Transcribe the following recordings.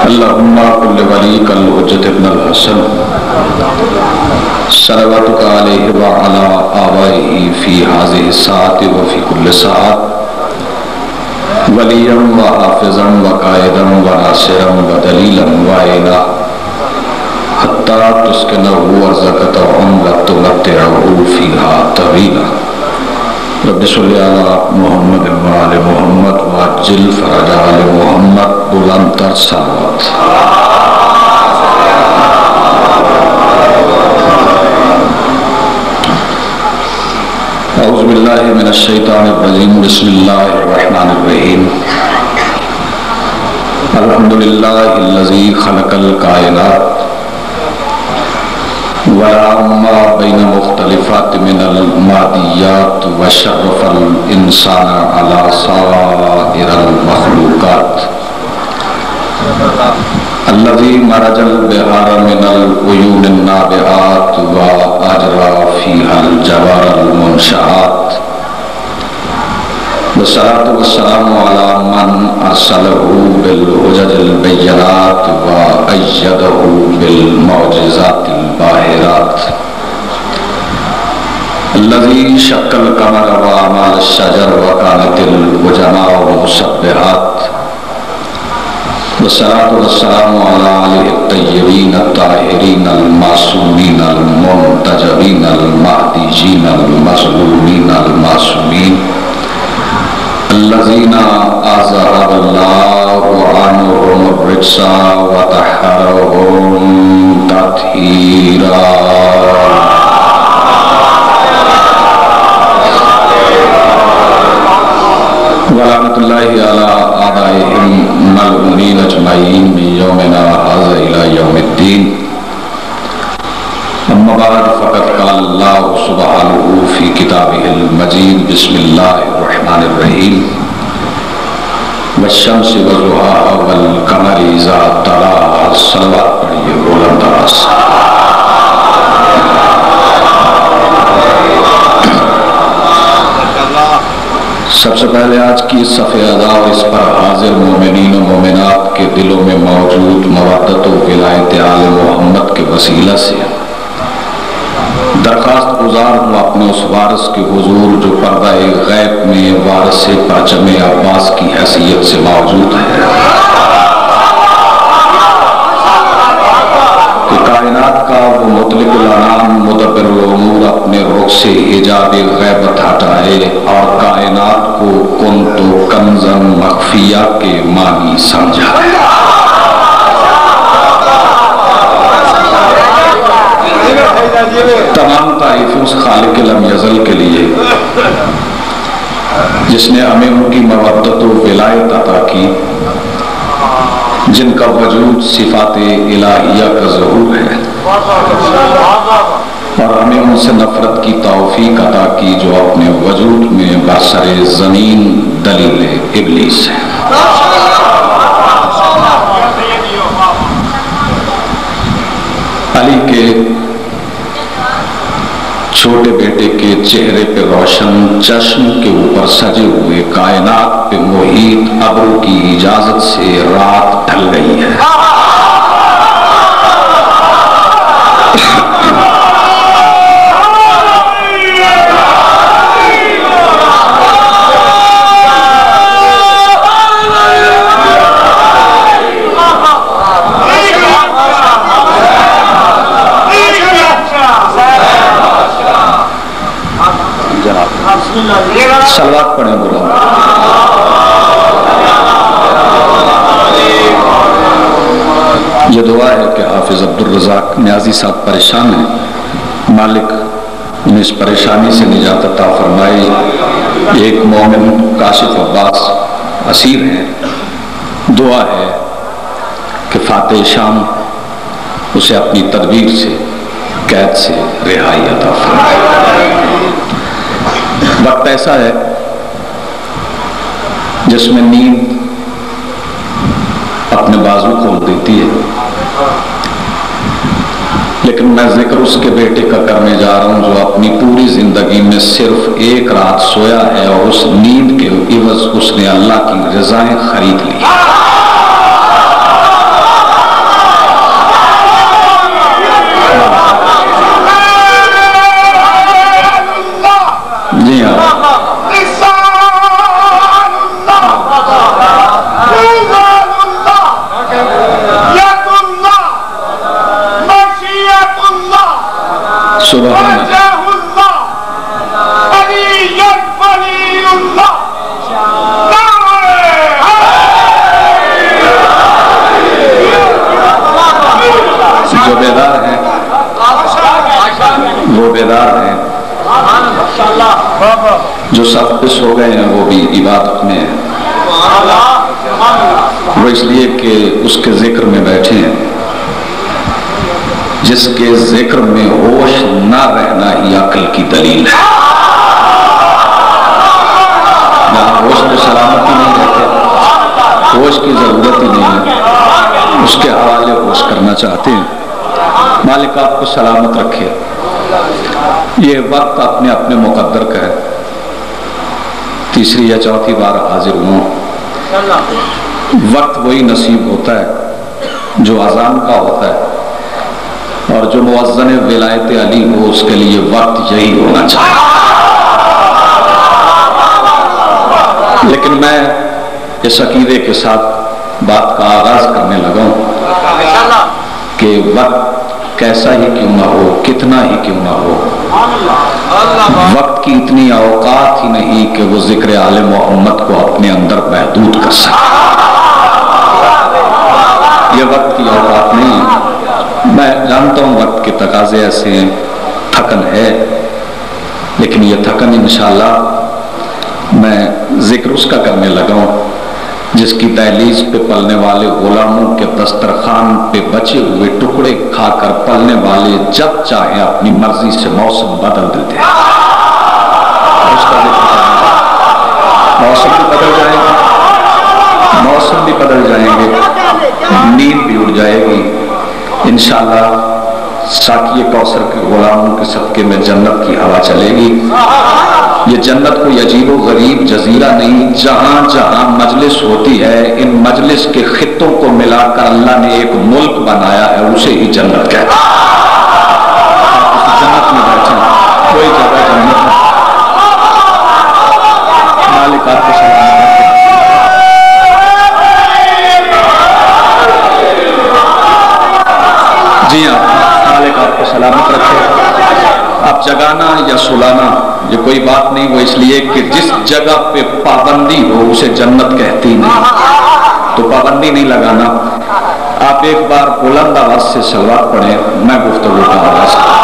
اللہم کل ولیک الحجت ابن الحسن صلواتک علیہ وعلا آبائہ فی حاضر الساعت وفی کل ساعت ولیا وحافظا وقائدا وناصرا ودلیلا وعینا حتی تسکنہ ارضک طوعا وتمتعہ فیہا طویلا رب صلی علی محمد وآل محمد وعجل فرج آل محمد بلند تر صلوات اعوذ باللہ من الشیطان الرجیم بسم اللہ الرحمن الرحیم الحمدللہ الذی خلق الکائنات وَلَمَّا بَيْنَ مُخْتَلِفَاتِ مِنَ الْمَادِيَّاتِ وَشَرَّفَ الْإِنسَانَ عَلَى سَائِرِ الْمَخْلُوقَاتِ الَّذِي مَرَجَ الْبِحَارَ مِنَ الْعُيُونِ النَّابِعَاتِ وَأَجْرَى فِيهَا الْجَوَارَ الْمُنشَآتِ والصلاة والسلام على من أرسله بالحجج البينات وأيده بالمعجزات الباهرات الذي شق القمر وأعمال الشجر وكانت العجماء مسبحات والصلاة والسلام على آله الطيبين الطاهرين المعصومين المنتجبين المهديين المظلومين المعصومين الذين أذهب الله عنهم الرجس وطهرهم تطهيرا ورحمة الله على أعدائهم ملعونين أجمعين من يومنا هذا إلى يوم الدين اما بعد فقد قال اللہ سبحانہ فی کتابہ المجید بسم اللہ الرحمن الرحیم والشمس وضحاها والقمر اذا تلاها صلوات پڑھیے بلند آواز سے سب سے پہلے آج کی صفحہ ادا اور اس پر حاضر مومنین و مومنات کے دلوں میں موجود مودت و ولایت آل محمد کے وسیلہ سے درخواست گزار ہوں اپنے اس وارث کے حضور جو پردہ غیب میں وارث پرچم عباس کی حیثیت سے موجود ہے کہ کائنات کا وہ مطلق الانام مدبر الامور اپنے رخ سے حجاب غیبت ہٹائے اور کائنات کو کنت کنزن مخفیہ کے معنی سمجھائے تمام تعریفیں اس خالق لم یزل کے لیے جس نے ہمیں ان کی مودت و ولایت عطا کی جن کا وجود صفات الہیہ کا ظہور ہے اور ہمیں ان سے نفرت کی توفیق عطا کی جو اپنے وجود میں برسر زمین دلیل ابلیس ہے علی کے چھوٹے بیٹے کے چہرے پہ روشن چشم کے اوپر سجے ہوئے کائنات پہ محیط ابرو کی اجازت سے رات ڈھل گئی ہے صلوات پڑھیں بلند یہ دعا ہے کہ حافظ عبدالرزاق نیازی صاحب پریشان ہیں مالک انہیں اس پریشانی سے نجات عطا فرمائے ایک مومن کاشف عباس اسیر ہیں دعا ہے کہ فاتح شام اسے اپنی تدبیر سے قید سے رہائی عطا فرمائے وقت ایسا ہے جس میں نیند اپنے بازو کھول دیتی ہے لیکن میں ذکر اس کے بیٹے کا کرنے جا رہا ہوں جو اپنی پوری زندگی میں صرف ایک رات سویا ہے اور اس نیند کے عوض اس نے اللہ کی رضائیں خرید لی جو سب پس ہو گئے ہیں وہ بھی عبادت میں ہیں، وہ اس لیے کہ اس کے ذکر میں بیٹھے ہیں۔ جس کے ذکر میں ہوش نہ رہنا ہی عقل کی دلیل ہے۔ جہاں ہوش میں سلامتی نہیں رہتے، ہوش کی ضرورت ہی نہیں ہے، اس کے حوالے ہوش کرنا چاہتے ہیں۔ مالک آپ کو سلامت رکھے۔ یہ وقت اپنے مقدر کا ہے، تیسری یا چوتھی بار حاضر ہوں۔ وقت وہی نصیب ہوتا ہے جو اذان کا ہوتا ہے، اور جو مؤذن ولایت علی ہو اس کے لیے وقت یہی ہونا چاہیے۔ لیکن میں اس عقیدے کے ساتھ بات کا آغاز کرنے لگا ہوں کہ وقت کیسا ہی کیوں نہ ہو، کتنا ہی کیوں نہ ہو، وقت کی اتنی اوقات ہی نہیں کہ وہ ذکر آل محمد کو اپنے اندر محدود کر سکے۔ یہ وقت کی اوقات نہیں ہے۔ میں جانتا ہوں وقت کے تقاضے ایسے ہیں، تھکن ہے، لیکن یہ تھکن انشاءاللہ میں ذکر اس کا کرنے لگا ہوں جس کی دہلیز پہ پلنے والے غلاموں کے دسترخوان پہ بچے ہوئے ٹکڑے کھا کر پلنے والے جب چاہیں اپنی مرضی سے موسم بدل دیتے ہیں۔ اس کا ذکر موسم بھی بدل جائیں گے، موسم بھی بدل جائیں گے، نیند بھی اڑ جائے گی انشاءاللہ۔ ساقی کوثر کے غلاموں کے صدقے میں جنت کی ہوا چلے گی۔ یہ جنت کوئی عجیب و غریب جزیرہ نہیں، جہاں جہاں مجلس ہوتی ہے ان مجلس کے خطوں کو ملا کر اللہ نے ایک ملک بنایا ہے، اسے ہی جنت کہتے ہیں۔ جنت میں بیٹھے ہیں، کوئی جگہ جنت ہے۔ مالک آپ کو سلام رکھے۔ جی ہاں، مالک آپ کو سلامت رکھے۔ اب جگانا یا سلانا یہ کوئی بات نہیں، وہ اس لیے کہ جس جگہ پہ پابندی ہو اسے جنت کہتی نہیں، تو پابندی نہیں لگانا۔ آپ ایک بار بلند آواز سے صلوات پڑھیں، میں گفتگو کا آغاز کروں۔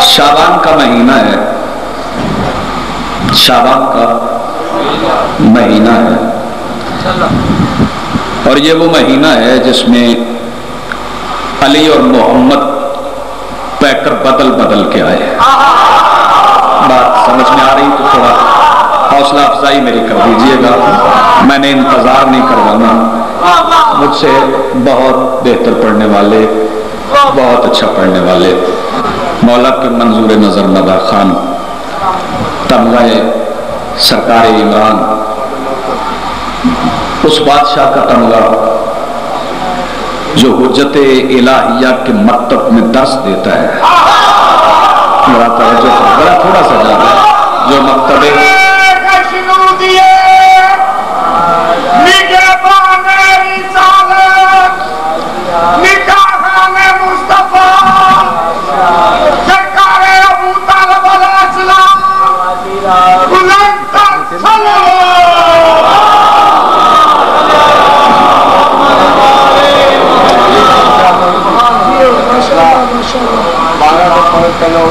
شعبان کا مہینہ ہے، شعبان کا مہینہ ہے، اور یہ وہ مہینہ ہے جس میں علی اور محمد پیکر بدل بدل کے آئے۔ بات سمجھ میں آ رہی تو تھوڑا حوصلہ افزائی میری کر دیجئے گا، میں نے انتظار نہیں کروانا۔ مجھ سے بہت بہتر پڑھنے والے، بہت اچھا پڑھنے والے مولا کے منظور نظر مدار خان تمغہ سرکار عمران، اس بادشاہ کا تمغہ جو حجت الہیہ کے مکتب میں درس دیتا ہے، میرا توجہ بڑا تھوڑا سا جاتا ہے، جو مکتب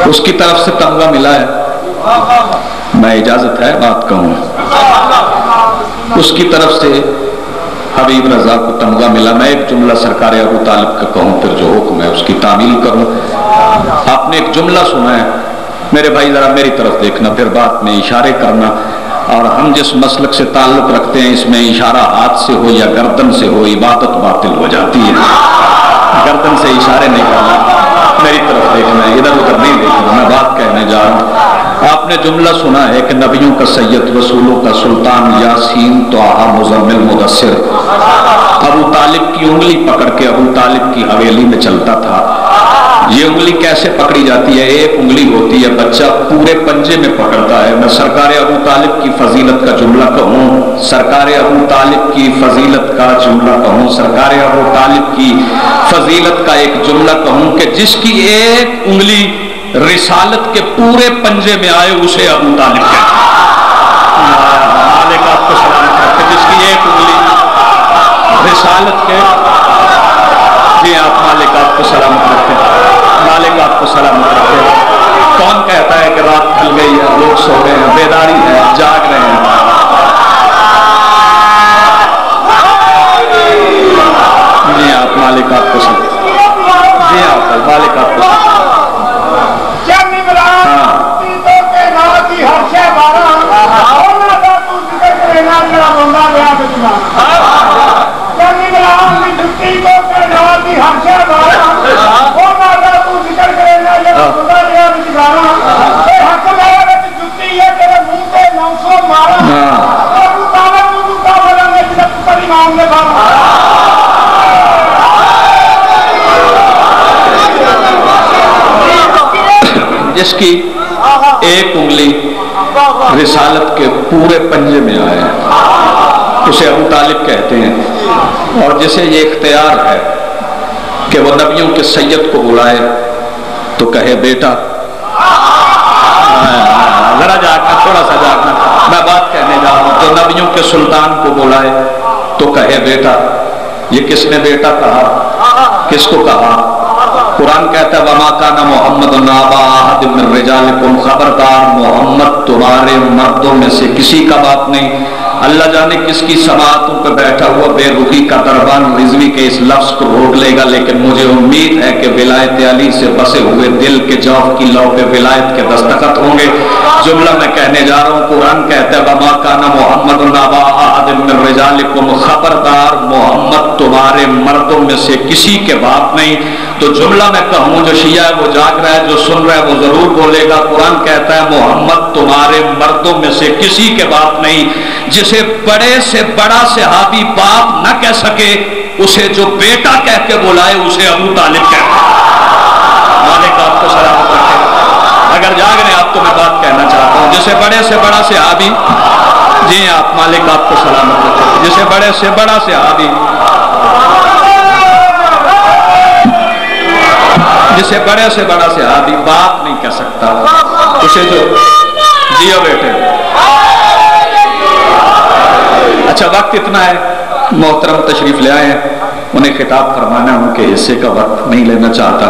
اس کی طرف سے تمغہ ملا ہے۔ میں اجازت ہے بات کہوں، اس کی طرف سے حبیب رضا کو تمغہ ملا۔ میں ایک جملہ سرکار ابو طالب کا کہوں، پھر جو حکم ہے اس کی تعمیل کروں۔ آپ نے ایک جملہ سنا ہے، میرے بھائی ذرا میری طرف دیکھنا، پھر بات میں اشارے کرنا، اور ہم جس مسلک سے تعلق رکھتے ہیں اس میں اشارہ ہاتھ سے ہو یا گردن سے ہو عبادت باطل ہو جاتی ہے۔ گردن سے اشارے نہیں کرنا، میری طرف دیکھنا ہے، ادھر ادھر نہیں دیکھنا، میں بات کہنے جا رہا ہوں۔ آپ نے جملہ سنا ہے کہ نبیوں کا سید، رسولوں کا سلطان، یاسین طٰہٰ مزمل مدثر ابو طالب کی انگلی پکڑ کے ابو طالب کی حویلی میں چلتا تھا۔ یہ انگلی کیسے پکڑی جاتی ہے؟ ایک انگلی ہوتی ہے، بچہ پورے پنجے میں پکڑتا ہے۔ میں سرکار ابو طالب کی فضیلت کا جملہ کہوں، سرکار ابو طالب کی فضیلت کا جملہ کہوں، سرکار ابو طالب کی فضیلت کا ایک جملہ کہوں کہ جس کی ایک انگلی رسالت کے پورے پنجے میں آئے اسے ابو طالب کہتے ہیں۔ مالک آپ کو سلامت رکھے، جس کی ایک انگلی رسالت کے، جی آپ مالک آپ کو سلامت رکھے، مالک آپ کو جس کی ایک انگلی رسالت کے پورے پنجے میں آئے اسے ابو طالب کہتے ہیں، اور جسے یہ اختیار ہے کہ وہ نبیوں کے سید کو بلائے تو کہے بیٹا، ذرا جاگنا، تھوڑا سا جاگنا، میں بات کہنے جا رہا ہوں، تو نبیوں کے سلطان کو بلائے تو کہے بیٹا۔ یہ کس نے بیٹا کہا؟ کس کو کہا؟ قرآن کہتا ہے وَمَا كَانَ مُحَمَّدٌ أَبَا أَحَدٍ مِّن رِّجَالِكُمْ، خبردار محمد تمہارے مردوں میں سے کسی کا باپ نہیں۔ اللہ جانے کس کی سماعتوں پہ بیٹھا ہوا بے رخی کا دربان رضوی کے اس لفظ کو روک لے گا، لیکن مجھے امید ہے کہ ولایت علی سے بسے ہوئے دل کے جوف کی لو پہ ولایت کے دستخط ہوں گے۔ جملہ میں کہنے جا رہا ہوں، قرآن کہتا ہے وَمَا كَانَ مُحَمَّدٌ أَبَا أَحَدٍ مِّن رِّجَالِكُمْ، خبردار محمد تمہارے مردوں میں سے کسی کے باپ نہیں۔ تو جملہ میں کہوں جو شیعہ ہے وہ جاگ رہا ہے، جو سن رہا ہے وہ ضرور بولے گا۔ قرآن کہتا ہے محمد تمہارے مردوں میں سے کسی کے باپ نہیں۔ جسے بڑے سے بڑا صحابی باپ نہ کہہ سکے، اسے جو بیٹا کہہ کے بلائے اسے ابو طالب کہتا ہے۔ مالک آپ کو سلامت رکھے۔ اگر جاگ رہے آپ تو میں بات کہنا چاہتا ہوں، جسے بڑے سے بڑا صحابی، جی آپ مالک آپ کو سلامت رکھے، جسے بڑے سے بڑا صحابی، جسے بڑے سے بڑا صحابی باپ نہیں کہہ سکتا، اسے جو جیو بیٹے۔ اچھا وقت اتنا ہے، محترم تشریف لے آئے ہیں، انہیں خطاب فرمانا ہے، ان کے حصے کا وقت نہیں لینا چاہتا،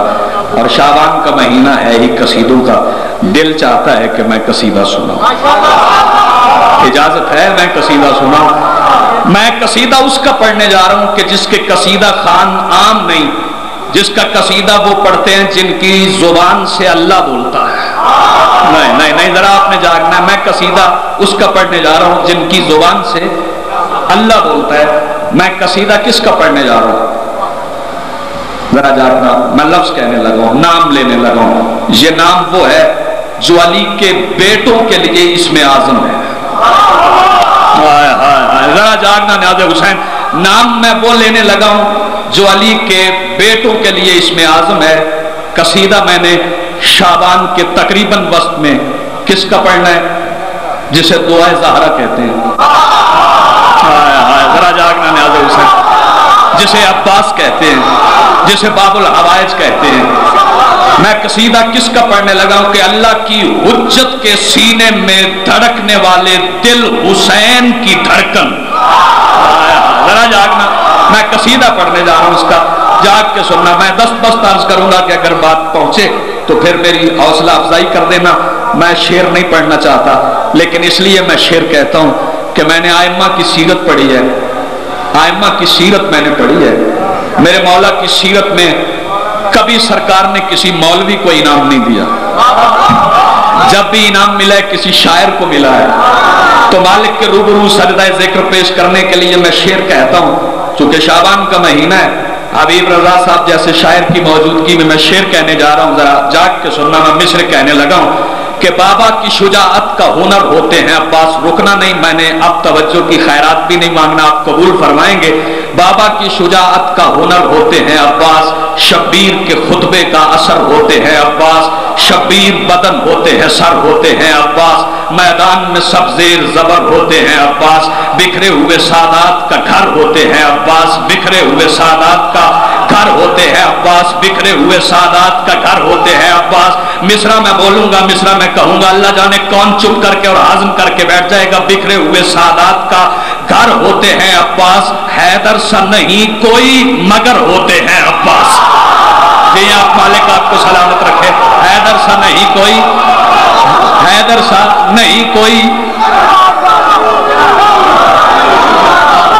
اور شعبان کا مہینہ ہے ہی قصیدوں کا، دل چاہتا ہے کہ میں قصیدہ سناؤں۔ اجازت ہے میں قصیدہ سناؤں؟ میں قصیدہ اس کا پڑھنے جا رہا ہوں کہ جس کے قصیدہ خوان عام نہیں، جس کا قصیدہ وہ پڑھتے ہیں جن کی زبان سے اللہ بولتا ہے۔ نہیں نہیں نہیں، ذرا آپ نے جاگنا ہے، میں قصیدہ اس کا پڑھنے جا رہا ہوں جن کی زبان سے اللہ بولتا ہے۔ میں قصیدہ کس کا پڑھنے جا رہا ہوں؟ ذرا جاگنا، میں لفظ کہنے لگا ہوں، نام لینے لگا ہوں۔ یہ نام وہ ہے جو علی کے بیٹوں کے لیے اسم اعظم ہے۔ ذرا جاگنا نیاز حسین، نام میں وہ لینے لگا ہوں جو علی کے بیٹوں کے لیے اسم اعظم ہے۔ قصیدہ میں نے شعبان کے تقریباً وسط میں کس کا پڑھنا ہے؟ جسے دعائے زہرا کہتے ہیں۔ ذرا جاگنا نیاز حسین، جسے عباس کہتے ہیں، جسے باب الحوائج کہتے ہیں۔ میں قصیدہ کس کا پڑھنے لگا ہوں کہ اللہ کی حجت کے سینے میں دھڑکنے والے دل حسین کی دھڑکن۔ ذرا جاگنا، میں قصیدہ پڑھنے جا رہا ہوں اس کا، جاگ کے سننا۔ میں دست بست عرض کروں گا کہ اگر بات پہنچے تو پھر میری حوصلہ افزائی کر دینا۔ میں شعر نہیں پڑھنا چاہتا، لیکن اس لیے میں شعر کہتا ہوں کہ میں نے آئمہ کی سیرت پڑھی ہے، آئمہ کی سیرت میں نے پڑھی ہے۔ میرے مولا کی سیرت میں کبھی سرکار نے کسی مولوی کو انعام نہیں دیا، جب بھی انعام ملا ہے کسی شاعر کو ملا ہے۔ تو مالک کے روبرو سجدہ ذکر پیش کرنے کے لیے میں شعر کہتا ہوں، چونکہ شعبان کا مہینہ ہے، حبیب رضا صاحب جیسے شاعر کی موجودگی میں شعر کہنے جا رہا ہوں، ذرا جاگ کے سننا۔ میں مصر کہنے لگا ہوں کہ بابا کی شجاعت کا ہنر ہوتے ہیں عباس، رکنا نہیں، میں نے اب توجہ کی خیرات بھی نہیں مانگنا، آپ قبول فرمائیں گے۔ بابا کی شجاعت کا ہنر ہوتے ہیں عباس، شبیر کے خطبے کا اثر ہوتے ہیں عباس، شبیر بدن ہوتے ہیں، سر ہوتے ہیں عباس، میدان میں سب زیر زبر ہوتے ہیں عباس، بکھرے ہوئے سادات کا گھر ہوتے ہیں عباس، بکھرے ہوئے سادات کا گھر ہوتے ہیں عباس، بکھرے ہوئے سادات کا گھر ہوتے ہیں عباس۔ مصرع میں بولوں گا، مصرع میں کہوں گا، اللہ جانے کون چپ کر کے اور ہضم کر کے بیٹھ جائے گا۔ بکھرے ہوئے سادات کا گھر ہوتے ہیں عباس، حیدر سا نہیں کوئی مگر ہوتے ہیں عباس۔ جی آپ مالک آپ کو سلامت رکھے۔ حیدر سا نہیں کوئی، حیدر سا نہیں کوئی۔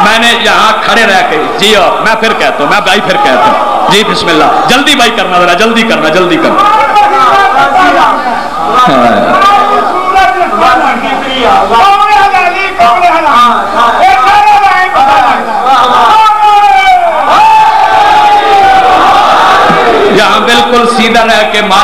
میں نے یہاں کھڑے رہ کے جی میں پھر کہتا ہوں، میں بھائی پھر کہتا ہوں، جی بسم اللہ، جلدی بھائی کرنا، ذرا جلدی کرنا، جلدی کرنا۔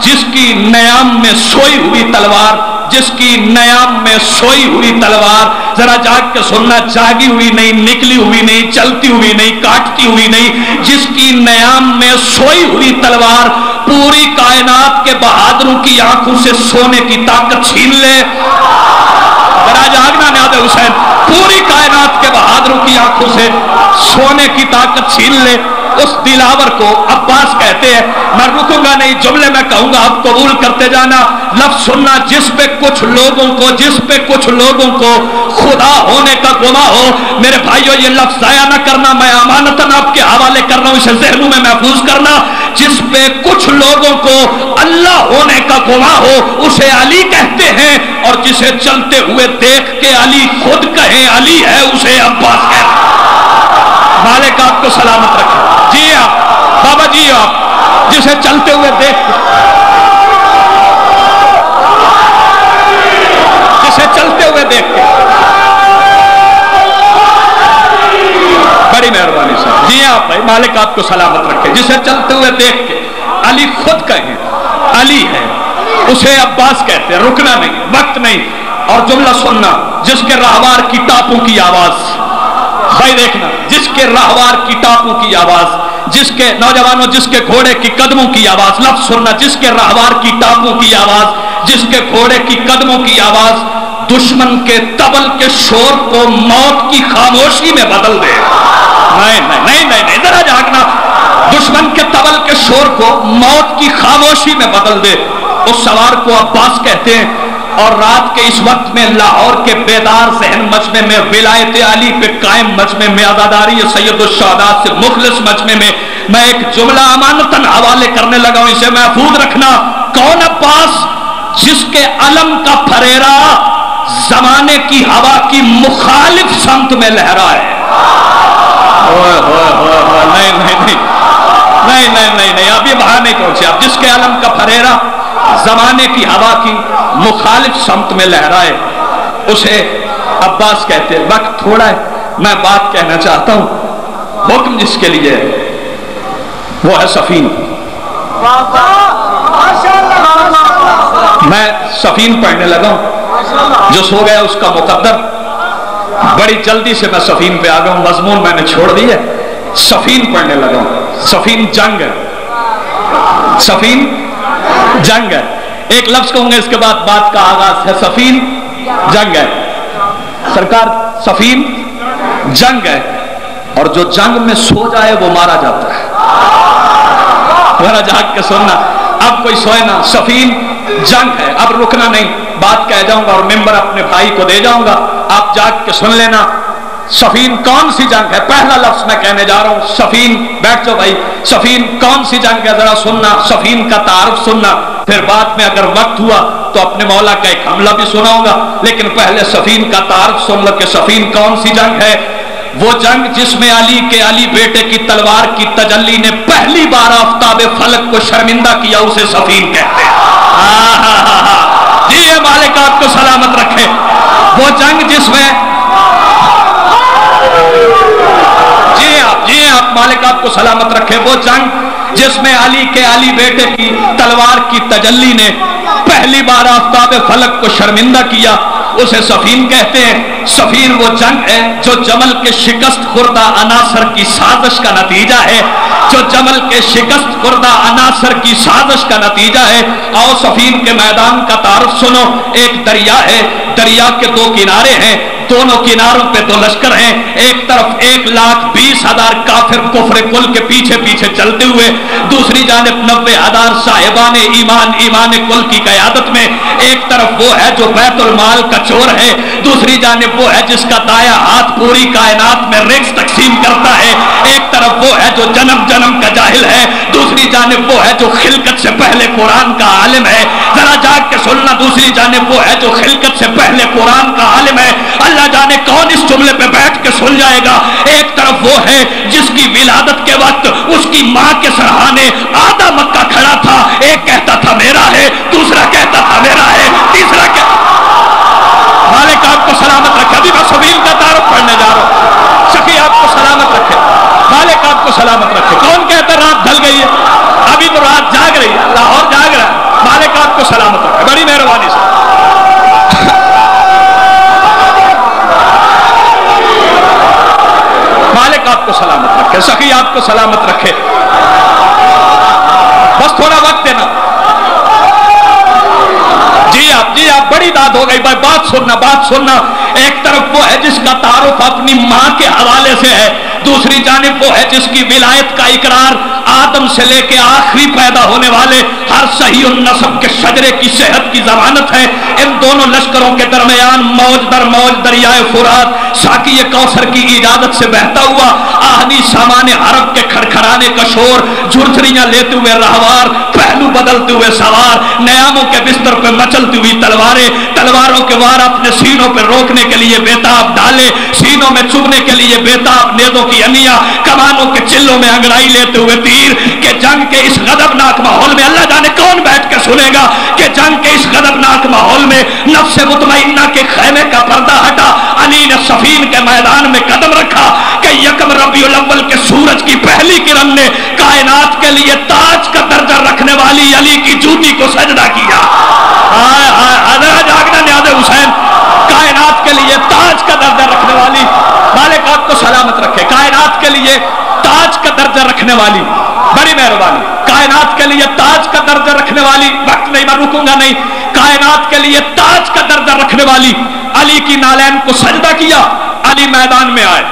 جس کی نیام میں سوئی ہوئی تلوار، جس کی نیام میں سوئی ہوئی تلوار، ذرا جاگ کے سننا، جاگی ہوئی نہیں، نکلی ہوئی نہیں، چلتی ہوئی نہیں، کاٹتی ہوئی نہیں، جس کی نیام میں سوئی ہوئی تلوار پوری کائنات کے بہادروں کی آنکھوں سے سونے کی طاقت چھین لے۔ ذرا جاگنا نیاز حسین، پوری کائنات کے بہادروں کی آنکھوں سے سونے کی طاقت چھین لے، اس دلاور کو عباس کہتے ہیں۔ میں رکوں گا نہیں، جملے میں کہوں گا، آپ قبول کرتے جانا۔ لفظ سننا، جس پہ کچھ لوگوں کو خدا ہونے کا گماں ہو، میرے بھائیو یہ لفظ ضائع نہ کرنا، میں امانتاً آپ کے حوالے کر رہا ہوں، اسے ذہنوں میں محفوظ کرنا۔ جس پہ کچھ لوگوں کو اللہ ہونے کا گماں ہو اسے علی کہتے ہیں، اور جسے چلتے ہوئے دیکھ کے علی خود کہے علی ہے اسے عباس کہتے ہیں۔ مالک آپ کو سلامت رکھے۔ جی آپ بابا، جی آپ جسے چلتے ہوئے دیکھ کے بڑی مہربانی صاحب، جی آپ بھائی، مالک آپ کو سلامت رکھے۔ جسے چلتے ہوئے دیکھ کے علی خود کہیں علی ہے اسے عباس کہتے ہیں۔ رکنا نہیں، وقت نہیں، اور جملہ سننا، جس کے راہوار کی ٹاپوں کی آواز، بھائی دیکھنا، جس کے راہوار کی ٹاپوں کی آواز، جس کے نوجوانوں، جس کے گھوڑے کی قدموں کی آواز، لفظ سننا، جس کے راہوار کی ٹاپوں کی آواز، جس کے گھوڑے کی قدموں کی آواز دشمن کے طبل کے شور کو موت کی خاموشی میں بدل دے۔ نہیں، ذرا جاگنا، دشمن کے طبل کے شور کو موت کی خاموشی میں بدل دے، اس سوار کو عباس کہتے ہیں۔ اور رات کے اس وقت میں لاہور کے بیدار ذہن مجمع میں، ولایت علی پہ قائم مجمع میں، عزاداری سید الشہداء سے مخلص مجمع میں ایک جملہ امانتاً حوالے کرنے لگا ہوں، اسے محفوظ رکھنا۔ کون عباس؟ جس کے علم کا پھریرا زمانے کی ہوا کی مخالف سمت میں لہرا ہے۔ نہیں، ابھی وہاں نہیں پہنچے آپ۔ جس کے علم کا پھریرا زمانے کی ہوا کی مخالف سمت میں لہرائے اسے عباس کہتے ہیں۔ وقت تھوڑا ہے، میں بات کہنا چاہتا ہوں۔ حکم جس کے لیے وہ ہے صفین۔ میں صفین پڑھنے لگا ہوں، جو سو گیا اس کا مقدر۔ بڑی جلدی سے میں صفین پہ آ گیا ہوں، مضمون میں نے چھوڑ دی ہے، صفین پڑھنے لگا ہوں۔ صفین جنگ ہے، صفین جنگ ہے۔ ایک لفظ کہوں گے، اس کے بعد بات کا آغاز ہے۔ صفین جنگ ہے سرکار، صفین جنگ ہے، اور جو جنگ میں سو جائے وہ مارا جاتا ہے۔ ذرا جاگ کے سننا، اب کوئی سوئے نہ، صفین جنگ ہے۔ اب رکنا نہیں، بات کہہ جاؤں گا اور ممبر اپنے بھائی کو دے جاؤں گا، آپ جاگ کے سن لینا۔ صفین کون سی جنگ ہے؟ پہلا لفظ میں کہنے جا رہا ہوں، صفین۔ بیٹھ جاؤ بھائی، صفین کون سی جنگ ہے ذرا سننا، صفین کا تعارف سننا، پھر بعد میں اگر وقت ہوا تو اپنے مولا کا ایک حملہ بھی سناؤں گا، لیکن پہلے صفین کا تعارف سن لو کہ صفین کون سی جنگ ہے۔ وہ جنگ جس میں علی کے علی بیٹے کی تلوار کی تجلی نے پہلی بار آفتاب فلک کو شرمندہ کیا، اسے صفین کہتے ہیں۔ جی یہ مالک آپ کو سلامت رکھے۔ وہ جنگ جس میں، جی آپ مالک آپ کو سلامت رکھے، وہ جنگ جس میں علی کے علی بیٹے کی تلوار کی تجلی نے پہلی بار آفتاب فلک کو شرمندہ کیا، اسے صفین کہتے ہیں۔ صفین وہ جنگ ہے جو جمل کے شکست خوردہ عناصر کی سازش کا نتیجہ ہے، جو جمل کے شکست خوردہ عناصر کی سازش کا نتیجہ ہے۔ آؤ صفین کے میدان کا تعارف سنو۔ ایک دریا ہے، دریا کے دو کنارے ہیں، دونوں کناروں پہ دو لشکر ہیں، ایک طرف 1,20,000 کافر کفر کل کے پیچھے پیچھے چلتے ہوئے، دوسری جانب 90,000 صاحبان ایمان کل کی قیادت میں۔ ایک طرف وہ ہے جو بیت المال کا چور ہے، دوسری جانب وہ ہے جس کا دایاں ہاتھ پوری کائنات میں رزق تقسیم کرتا ہے۔ ایک طرف وہ ہے جو جنم جنم کا جاہل ہے، دوسری جانب وہ ہے جو خلقت سے پہلے قرآن کا عالم ہے۔ ذرا جاگ کے سننا، دوسری جانب وہ ہے جو خلقت سے پہلے قرآن کا عالم ہے۔ اللہ جانے کون اس جملے پہ بیٹھ کے سن جائے گا۔ ایک طرف وہ ہے جس کی ولادت کے وقت اس کی ماں کے سرہانے آدھا مکہ کھڑا تھا، ایک کہتا تھا میرا ہے، دوسرا کہتا تھا میرا ہے، تیسرا مالک آپ کو سلامت رکھے۔ ابھی میں صفین کا تعارف پڑھنے جا رہا ہوں، سخی آپ کو سلامت رکھے، مالک آپ کو سلامت رکھے۔ کون کہتا رات ڈھل گئی ہے؟ ابھی تو رات جاگ رہی ہے، لاہور جاگ رہا ہے۔ آپ کو سلامت رکھے، سخی آپ کو سلامت رکھے. بس تھوڑا وقت دینا. جی آپ بڑی داد ہو گئی بھائی. بات سننا. ایک طرف وہ ہے جس کا تعارف اپنی ماں کے حوالے سے ہے، دوسری جانب وہ ہے جس کی ولایت کا اقرار آدم سے لے کے آخری پیدا ہونے والے ہر صحیح النسب کے شجرے کی صحت کی ضمانت ہے. ان دونوں لشکروں کے درمیان موج در موج دریائے فرات ساقی کوثر کی اجازت سے بہتا ہوا آہنی سامان عرب کے کھڑکھڑانے کا شور، جھرجھریاں لیتے ہوئے رہوار، پہلو بدلتے ہوئے سوار، نیاموں کے بستر پہ مچلتی ہوئی تلواریں، تلواروں کے وار اپنے سینوں پہ روکنے کے لیے بیتاب ڈالے، سینوں میں چبھنے کے لیے بیتاب نیزوں کی انیاں، کمانوں کے چلوں میں انگڑائی لیتے ہوئے تیر. کہ جنگ کے اس غضبناک ماحول میں اللہ جانے کون بیٹھ کے سنے گا کہ جنگ کے اس غضبناک ماحول میں نفس مطمئنہ کے خیمے کا پردہ ہٹا، علی نے صفین کے میدان میں قدم رکھا کہ یکم ربیع الاول کے سورج کی پہلی کرن نے کائنات کے لیے تاج کا درجہ رکھنے والی علی کی جوتی کو سجدہ کیا. حضرت جاگنا نیاز حسین، کائنات کے لیے تاج کا درجہ رکھنے والی، مالک آپ کو سلامت رکھے، کائنات کے لیے تاج کا درجہ رکھنے والی، بڑی مہربانی، کائنات کے لیے تاج کا درجہ رکھنے والی، وقت نہیں میں رکوں گا نہیں، کائنات کے لیے تاج کا درجہ رکھنے والی علی کی نالین کو سجدہ کیا. علی میدان میں آئے،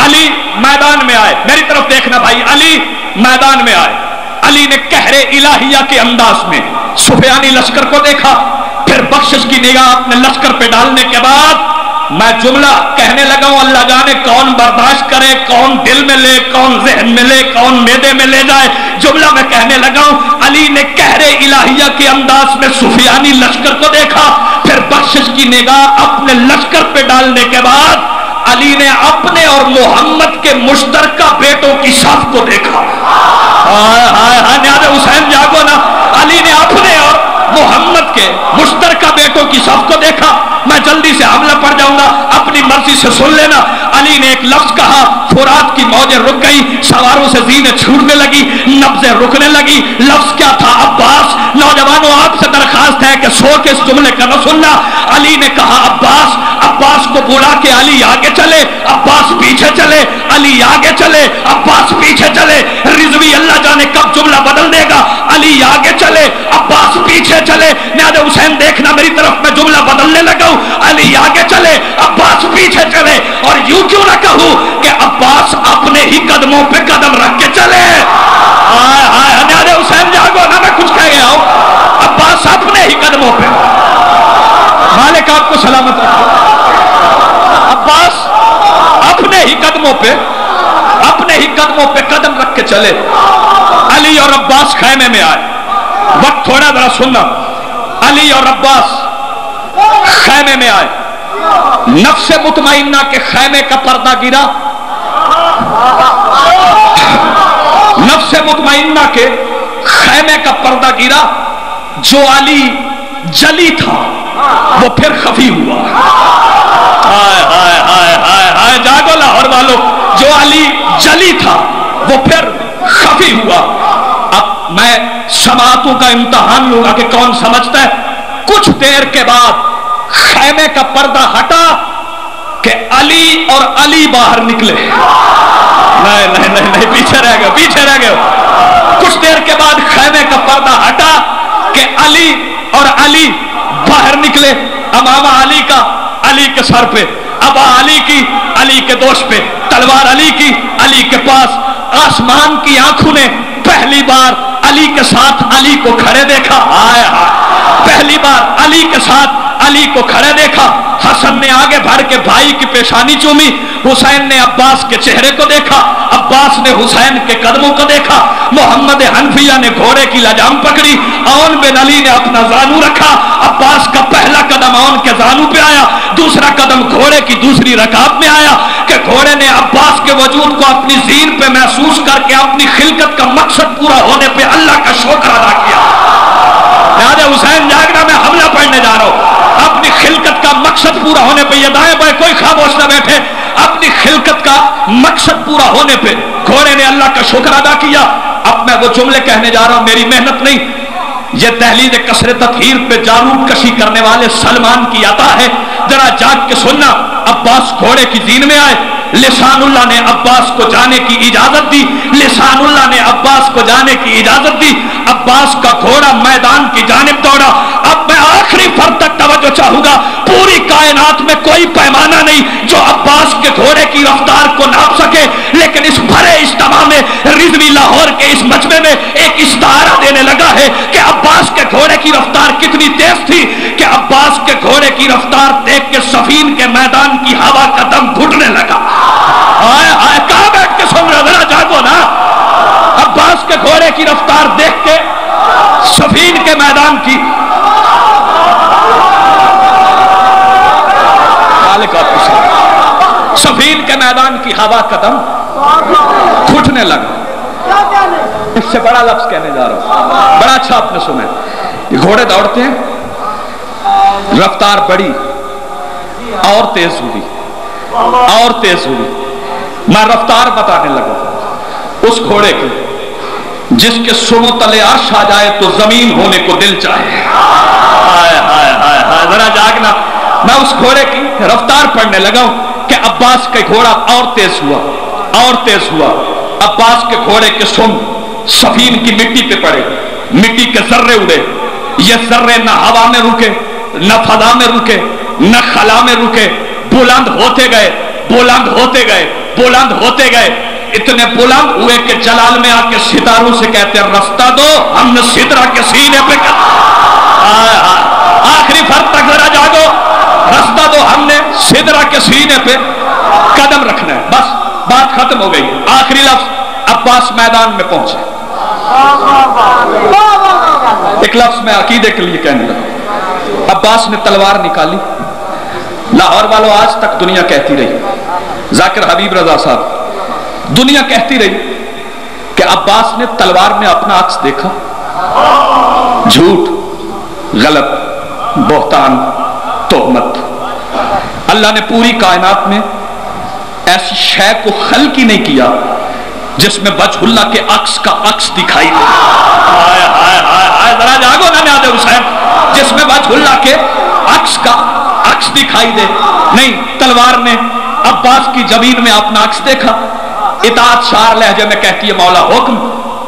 علی میدان میں آئے، میری طرف دیکھنا بھائی، علی میدان میں آئے. علی نے قہر الہیہ کے انداز میں سفیانی لشکر کو دیکھا، پھر بخشش کی نگاہ اپنے لشکر پہ ڈالنے کے بعد میں جملہ کہنے لگا ہوں، اللہ جانے کون برداشت کرے، کون دل میں لے، کون ذہن میں لے، کون معدے میں لے جائے. جملہ میں کہنے لگا ہوں، علی نے قہر الہیہ کے انداز میں سفیانی لشکر کو دیکھا، پھر بخشش کی نگاہ اپنے لشکر پہ ڈالنے کے بعد علی نے اپنے اور محمد کے مشترکہ بیٹوں کی صف کو دیکھا. نیاز حسین جاگو نا. علی نے اپنے اور محمد کے مشترکہ بیٹوں کی صف کو دیکھا. میں جلدی سے حملہ پڑ جاؤں گا، اپنی مرضی سے سن لینا. علی نے ایک لفظ کہا، فرات کی موجیں رک گئی، سواروں سے زینیں چھوٹنے لگی، نبضیں رکنے لگی. لفظ کیا تھا؟ عباس. نوجوانوں آپ سے درخواست ہے کہ سو کے اس جملے کا نہ سننا. علی نے کہا عباس. عباس کو بلا کے علی آگے چلے، عباس پیچھے چلے، علی آگے چلے، عباس پیچھے چلے. رضوی اللہ جانے کب جملہ بدل دے گا. علی آگے چلے، عباس پیچھے چلے. نیاز حسین دیکھنا میری طرف، میں جملہ بدلنے لگا ہوں. علی آگے چلے، عباس پیچھے چلے. اور یوں کیوں نہ کہوں کہ عباس اپنے ہی قدموں پہ قدم رکھ کے چلے. نیاز حسین جاگو نا، میں کچھ کہہ گیا ہوں. عباس اپنے ہی قدموں پہ، مالک آپ کو سلامت رکھو، عباس اپنے ہی قدموں پہ قدم رکھ کے چلے. علی اور عباس خیمے میں آئے. وقت تھوڑا ذرا سننا. علی اور عباس خیمے میں آئے. نفس مطمئنہ کے خیمے کا پردہ گرا. نفس مطمئنہ کے خیمے کا پردہ گرا. جو علی جلی تھا وہ پھر خفی ہوا. جاگو لاہور والوں، جو علی جلی تھا وہ پھر خفی ہوا. اب میں سماعتوں کا امتحان لوں گا کہ کون سمجھتا ہے. کچھ دیر کے بعد خیمے کا پردہ ہٹا کہ علی اور علی باہر نکلے. نہیں پیچھے رہ گئے. کچھ دیر کے بعد خیمے کا پردہ ہٹا کہ علی اور علی باہر نکلے. امامہ علی کا علی کے سر پہ، ابا علی کی علی کے دوش پہ، تلوار علی کی علی کے پاس. آسمان کی آنکھوں نے پہلی بار علی کے ساتھ علی کو کھڑے دیکھا. پہلی بار علی کے ساتھ علی کو کھڑے دیکھا. حسن نے آگے بڑھ کے بھائی کی پیشانی چومی. حسین نے عباس کے چہرے کو دیکھا، عباس نے حسین کے قدموں کو دیکھا. محمد حنفیہ نے گھوڑے کی لجام پکڑی. عون بن علی نے اپنا زانو رکھا. عباس کا پہلا قدم عون کے زانو پہ آیا، دوسرا قدم گھوڑے کی دوسری رکاب میں آیا کہ گھوڑے نے عباس کے وجود کو اپنی زین پہ محسوس کر کے اپنی خلقت کا مقصد پورا ہونے پہ اللہ کا شکر ادا کیا. لہذا حسین جاگنا، میں حملہ پڑھنے جا رہا ہوں. اپنی خلقت کا مقصد پورا ہونے پہ، یہ دائیں بائیں کوئی خاموش نہ بیٹھے، اپنی خلقت کا مقصد پورا ہونے پہ گھوڑے نے اللہ کا شکر ادا کیا. اب میں وہ جملے کہنے جا رہا ہوں، میری محنت نہیں. یہ دہلیز قصر تطہیر پہ جارود کشی کرنے والے سلمان کی عطا ہے، ذرا جاگ کے سننا۔ عباس گھوڑے کی زین میں آئے، لسان اللہ نے عباس کو جانے کی اجازت دی، لسان اللہ نے عباس کو جانے کی اجازت دی۔ عباس کا گھوڑا میدان کی جانب دوڑا۔ اب میں آخری فرد تک توجہ چاہوں گا، پوری کائنات میں کوئی پیمانہ نہیں جو عباس کے گھوڑے کی رفتار کو ناپ سکے، لیکن اس بھرے اجتماع میں رضوی لاہور کے اس مجمع میں ایک استعارہ دینے لگا ہے کہ عباس کے گھوڑے کی رفتار کتنی تیز تھی کہ عباس کے گھوڑے کی رفتار دیکھ کے صفین کے میدان کی ہوا کا دم گھٹنے لگا۔ آئے آئے کہاں بیٹھ کے سن رہے، ذرا جاگو نا۔ عباس کے گھوڑے کی رفتار دیکھ کے صفین کے میدان کی صفین کے میدان کی ہوا کا دم گھٹنے لگا۔ اس سے بڑا لفظ کہنے جا رہا ہوں، بڑا اچھا آپ نے سنا۔ یہ گھوڑے دوڑتے ہیں، رفتار بڑی اور تیز ہوئی اور تیز ہوئی۔ میں رفتار بتانے لگا اس گھوڑے کی جس کے سم و تلے عرش آ جائے تو زمین ہونے کو دل چاہے۔ ہائے ہائے ہائے ہائے، ذرا جاگنا۔ میں اس گھوڑے کی رفتار پڑھنے لگا ہوں کہ عباس کا گھوڑا اور تیز ہوا اور تیز ہوا۔ عباس کے گھوڑے کے سم صفین کی مٹی پہ پڑے، مٹی کے ذرے اڑے۔ یہ ذرے نہ ہوا میں رکے، نہ فضا میں رکے، نہ خلا میں رکے، بلند ہوتے گئے، بلند ہوتے گئے، بلند ہوتے گئے، اتنے بلند ہوئے کہ جلال میں آ کے ستاروں سے کہتے ہیں رستہ دو، ہم نے سدرا کے سینے پہ آخری فرد تک ذرا جاگو، رستہ دو، ہم نے سدرا کے سینے پہ قدم رکھنا ہے۔ بس بات ختم ہو گئی۔ آخری لفظ عباس میدان میں پہنچے۔ ایک لفظ میں عقیدے کے لیے کہنے لگا۔ عباس نے تلوار نکالی۔ لاہور والوں آج تک دنیا کہتی رہی، ذاکر حبیب رضا صاحب، دنیا کہتی رہی کہ عباس نے تلوار میں اپنا عکس دیکھا۔ جھوٹ، غلط، بہتان، تہمت۔ اللہ نے پوری کائنات میں ایسی شے کو خلق ہی نہیں کیا جس میں وجہ اللہ کے عکس کا عکس دکھائی دے۔ ہائے ہائے ہائے ہائے، ذرا جاگو نا نیاز حسین، جس میں وجہ اللہ کے عکس کا عکس دکھائی دے۔ نہیں، تلوار نے عباس کی زمین میں اپنا عکس دیکھا۔ اطاعت شار لہجے میں کہتی ہے مولا حکم۔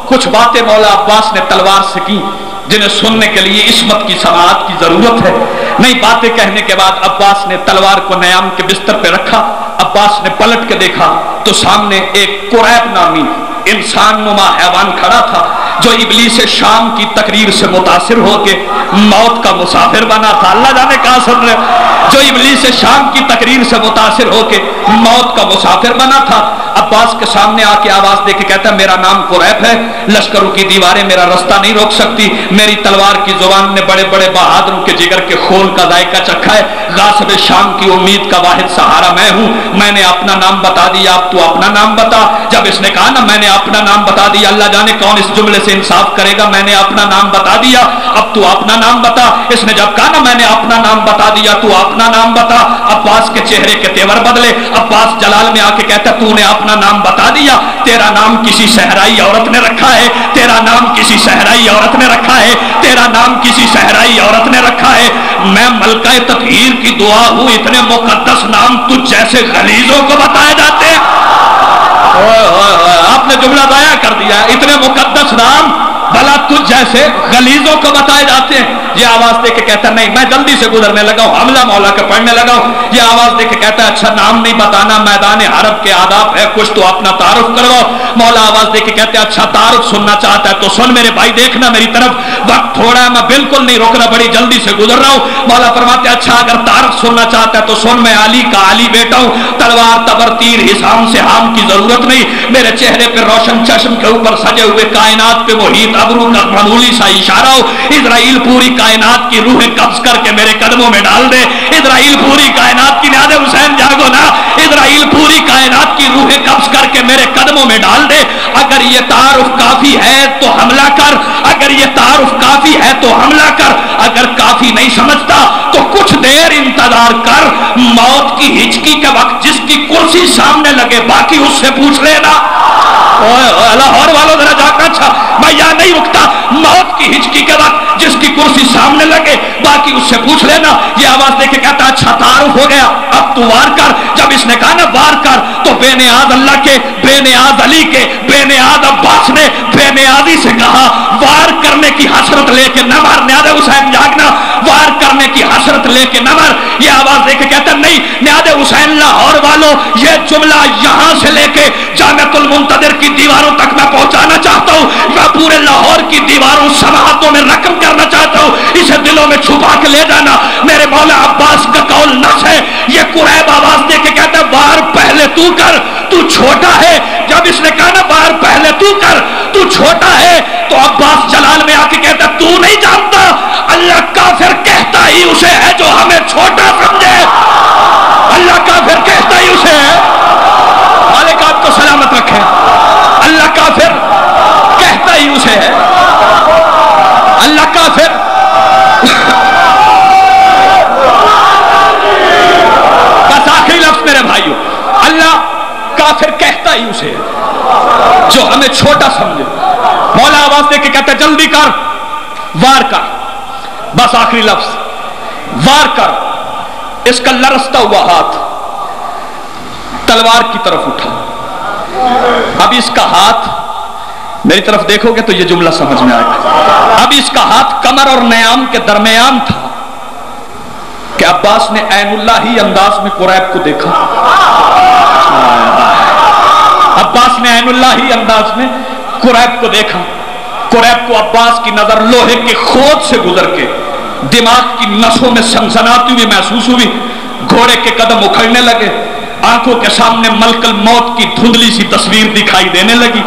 کچھ باتیں مولا عباس نے تلوار سے کی جنہیں سننے کے لیے عصمت کی سماعت کی ضرورت ہے۔ نہیں، باتیں کہنے کے بعد عباس نے تلوار کو نیام کے بستر پہ رکھا۔ عباس نے پلٹ کے دیکھا تو سامنے ایک قریب نامی انسان نما حیوان کھڑا تھا جو ابلیس شام کی تقریر سے متاثر ہو کے موت کا مسافر بنا تھا۔ اللہ جانے کہاں سن رہے، جو ابلیس شام کی تقریر سے متاثر ہو کے موت کا مسافر بنا تھا۔ عباس کے سامنے آ کے آواز دے کے کہتا ہے میرا نام قریب ہے، لشکروں کی دیواریں میرا رستہ نہیں روک سکتی، میری تلوار کی زبان نے بڑے بڑے بہادروں کے جگر کے خون کا ذائقہ چکھا ہے، غاصب شام کی امید کا واحد سہارا میں ہوں، میں نے اپنا نام بتا دیا، اب تو اپنا نام بتا۔ جب اس نے کہا نا میں نے اپنا نام بتا دیا، اللہ جانے کون اس جملے سے انصاف کرے گا، میں نے اپنا نام بتا دیا، اب تو اپنا نام بتا۔ اس نے جب کہا نا میں نے اپنا نام بتا دیا، تو اپنا نام بتا، عباس کے چہرے کے تیور بدلے۔ عباس جلال میں آ کے کہتا تو نے اپنا نام بتا دیا، تیرا نام کسی صحرائی عورت نے رکھا ہے، تیرا نام کسی صحرائی عورت نے رکھا ہے، تیرا نام کسی صحرائی عورت نے رکھا ہے۔ میں ملکہ تطہیر کی دعا ہوں، اتنے مقدس نام تجھ جیسے غلیظوں کو بتائے جاتے ہیں۔ آپ نے جملہ ضائع کر دیا، اتنے مقدس نام بھلا تجھ جیسے غلیظوں کو بتائے جاتے ہیں۔ یہ آواز دے کے کہتا نہیں، میں جلدی سے گزرنے لگا ہوں، حملہ مولا کے پڑھنے لگا ہوں۔ یہ آواز دے کے کہتا ہے اچھا نام نہیں بتانا، میدان حرب کے آداب ہے، کچھ تو اپنا تعارف کرواؤ۔ مولا آواز دے کے کہتے ہیں اچھا تعارف سننا چاہتا ہے تو سن میرے بھائی، دیکھنا میری طرف، وقت تھوڑا ہے، میں بالکل نہیں روکنا، بڑی جلدی سے گزر رہا ہوں۔ مولا فرماتے ہیں اچھا اگر تعارف سننا چاہتا ہے تو سن، میں علی کا علی بیٹا ہوں، تلوار تبر تیر حسام سے ہام کی ضرورت نہیں، میرے چہرے پہ روشن چشم کے اوپر سجے ہوئے کائنات پہ محیط ابرو کا معمولی سا اشارہ ہو۔ اسرائیل پوری کائنات کی روح قبض کر کے میرے قدموں میں ڈال دے، اسرائیل پوری کائنات کی، نیاز حسین جاگو نا، اسرائیل پوری کائنات کی روح قبض کر کے میرے قدموں میں ڈال دے۔ اگر یہ تعارف کافی ہے تو حملہ کر، اگر یہ تعارف کافی ہے تو حملہ کر، اگر کافی نہیں سمجھتا تو کچھ دیر انتظار کر، موت کی ہچکی کے وقت جس کی کرسی سامنے لگے باقی اس سے پوچھ لینا۔ لاہور والوں ذرا جاگنا، اچھا میں یہاں نہیں رکتا، موت کی ہچکی کے وقت جس کی کرسی سامنے لگے باقی اس سے پوچھ لینا. یہ آواز دے کے کہتا اچھا تعارف ہو گیا اب تو وار کر. جب اس نے کہا نا وار کر تو بے نیاز اللہ کے, بے نیاز علی کے, بے نیاز عباس نے بے نیازی سے کہا وار کرنے کی حسرت لے کے نہ مر نیاز حسین جاگنا, وار کرنے کی حسرت لے کے نہ مر. یہ آواز دے کے کہتا نہیں نیاز حسین لاہور والوں یہ جملہ یہاں سے لے کے جامعۃ المنتظر کی دیواروں تک میں پہنچانا چاہتا ہوں, میں پورے لاہور کی دیواروں سماعتوں میں رقم کرنا چاہتا ہوں, اسے دلوں میں چھپا کے لے جانا. میرے مولا عباس کا قول نص ہے. یہ قریب آواز دے کے کہتا ہے وار پہلے تو کر تو چھوٹا ہے. جب اس نے کہا نا وار پہلے تو کر تو چھوٹا ہے تو عباس جلال میں آ کے کہتا تو نہیں جانتا اللہ کافر کہتا ہی اسے ہے جو ہمیں چھوٹا سمجھے. اللہ کافر کہتا ہی اسے ہے. مالک آپ کو سلامت رکھے. اللہ کافر کہتا ہی اسے ہے. اللہ کافر بس آخری لفظ میرے بھائیوں, اللہ کافر کہتا ہی اسے ہے جو ہمیں چھوٹا سمجھے. مولا آواز دے کے کہتا ہے جلدی کر وار کر. بس آخری لفظ وار کر. اس کا لرزتا ہوا ہاتھ تلوار کی طرف اٹھا. اب اس کا ہاتھ میری طرف دیکھو گے تو یہ جملہ سمجھ میں آئے گا. اب اس کا ہاتھ کمر اور نیام کے درمیان تھا کہ عباس نے عین اللہ ہی انداز میں قریب کو دیکھا. عباس نے عین اللہ ہی انداز میں قریب کو دیکھا. قریب کو عباس کی نظر لوہے کے خود سے گزر کے دماغ کی نسوں میں سنسناتی ہوئی محسوس ہوئی. گھوڑے کے قدم اکھڑنے لگے. آنکھوں کے سامنے ملک الموت کی دھندلی سی تصویر دکھائی دینے لگی.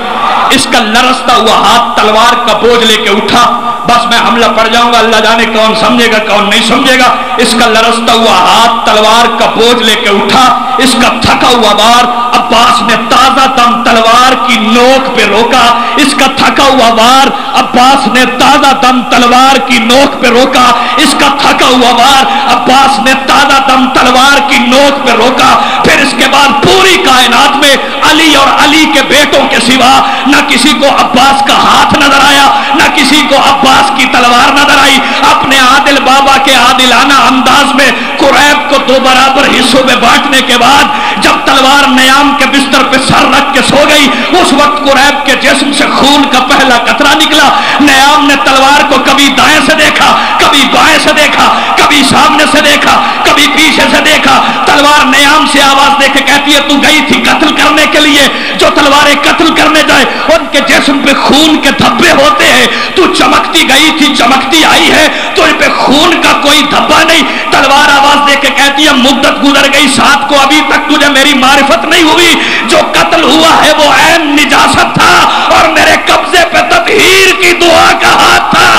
اس کا لرزتا ہوا ہاتھ تلوار کا بوجھ لے کے اٹھا. بس میں حملہ پڑ جاؤں گا, اللہ جانے کون سمجھے گا کون نہیں سمجھے گا. اس کا لرزتا ہوا ہاتھ تلوار کا بوجھ لے کے اٹھا. اس کا تھکا ہوا وار عباس نے تازہ دم تلوار کی نوک پہ روکا. اس کا تھکا ہوا وار عباس نے تازہ دم تلوار کی نوک پہ روکا. اس کا تھکا ہوا وار عباس نے تازہ دم تلوار کی نوک پہ روکا. پھر اس کے بعد پوری کائنات میں علی اور علی کے بیٹوں کے سوا نہ کسی کو عباس کا ہاتھ نظر آیا, نہ کسی کو عباس کی تلوار نظر آئی. اپنے عادل بابا کے عادلانہ انداز میں قریب کو دو برابر حصوں میں بانٹنے کے بعد جب تلوار نیام کے بستر پہ سر رکھ کے سو گئی, اس وقت قریب کے جسم سے خون کا پہلا قطرہ نکلا. نیام نے تلوار کو کبھی دائیں سے دیکھا, کبھی بائیں سے دیکھا, کبھی سامنے سے دیکھا, کبھی پیچھے سے دیکھا. تلوار نیام سے آواز دے کے کہتی ہے تو گئی تھی قتل کرنے کے لیے. جو تلواریں قتل کرنے جائے ان کے جسم پہ خون کے دھبے ہوتے ہیں. تو چمکتی گئی تھی چمکتی آئی ہے تو ان پہ خون کا کوئی دھبا نہیں. تلوار آواز دے کے کہتی ہے مدت گزر گئی 7 کو ابھی تک تجھے میری معرفت نہیں ہوئی. جو قتل ہوا ہے وہ عین نجاست تھا اور میرے قبضے پہ تطہیر کی دعا کا ہاتھ تھا.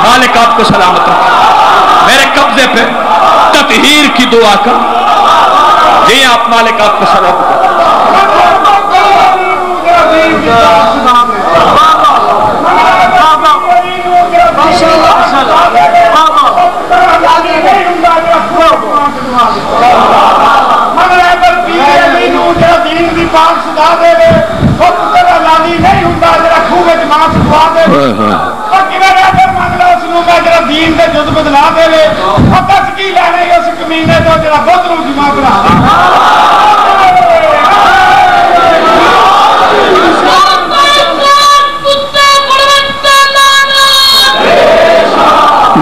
مالک آپ کو سلامت رکھے. میرے قبضے پہ تطہیر کی دعا کا. جی آپ مالک آپ کو سلامت رکھے.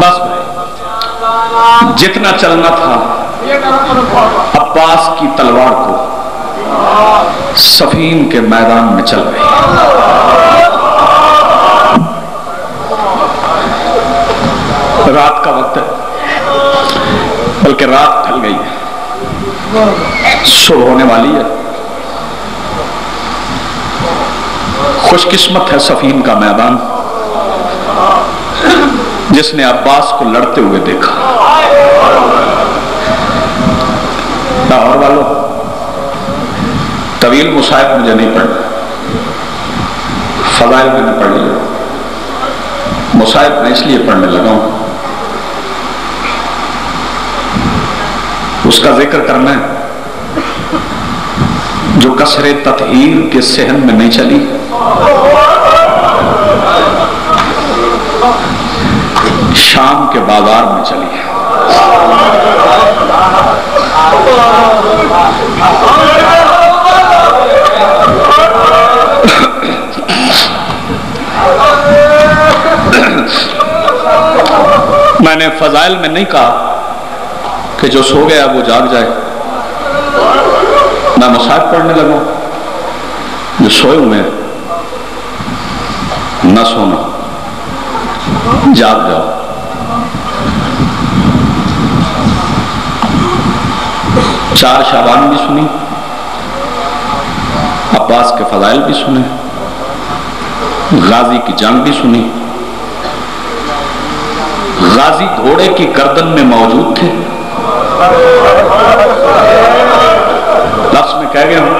بس جتنا چلنا تھا عباس کی تلوار کو صفین کے میدان میں چل گئی. رات کا وقت ہے, بلکہ رات ڈھل گئی ہے, صبح ہونے والی ہے. خوش قسمت ہے صفین کا میدان جس نے عباس کو لڑتے ہوئے دیکھا. لاہور والوں طویل مصائب مجھے نہیں پڑھنا, فضائل میں نے پڑھ لیا. مصائب میں اس لیے پڑھنے لگا ہوں اس کا ذکر کرنا ہے جو کثرت تطہیر کے صحن میں نہیں چلی. شام کے بازار میں چلی ہے۔ میں نے فضائل میں نہیں کہا کہ جو سو گیا وہ جاگ جائے، میں مصائب پڑھنے لگا، جو سوئے ہوئے نہ سونا، جاگ جاؤ۔ چار شعبان بھی سنی، عباس کے فضائل بھی سنے، غازی کی جنگ بھی سنی۔ غازی گھوڑے کی گردن میں موجود تھے، لفظ میں کہہ گیا ہوں،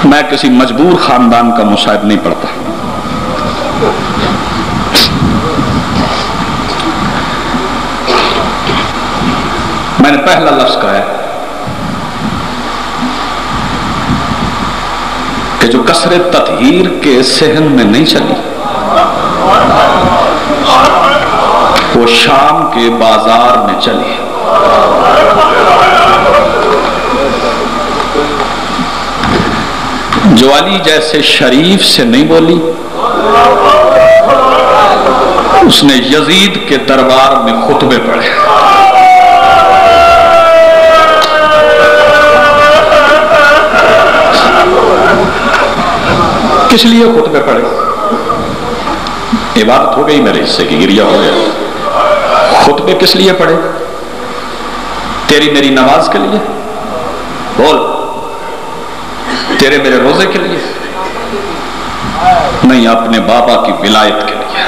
میں کسی مجبور خاندان کا مصائب نہیں پڑھتا۔ میں نے پہلا لفظ کہا ہے کہ جو کثرت تطہیر کے صحن میں نہیں چلی وہ شام کے بازار میں چلی۔ جو علی جیسے شریف سے نہیں بولی اس نے یزید کے دربار میں خطبے پڑھے۔ کس لیے خطبے پڑھے؟ عبادت ہو گئی میرے حصے کی، گریہ ہو گیا۔ خطبے کس لیے پڑھے؟ تیری میری نماز کے لیے؟ بول، تیرے میرے روزے کے لیے؟ نہیں، اپنے بابا کی ولایت کے لیے۔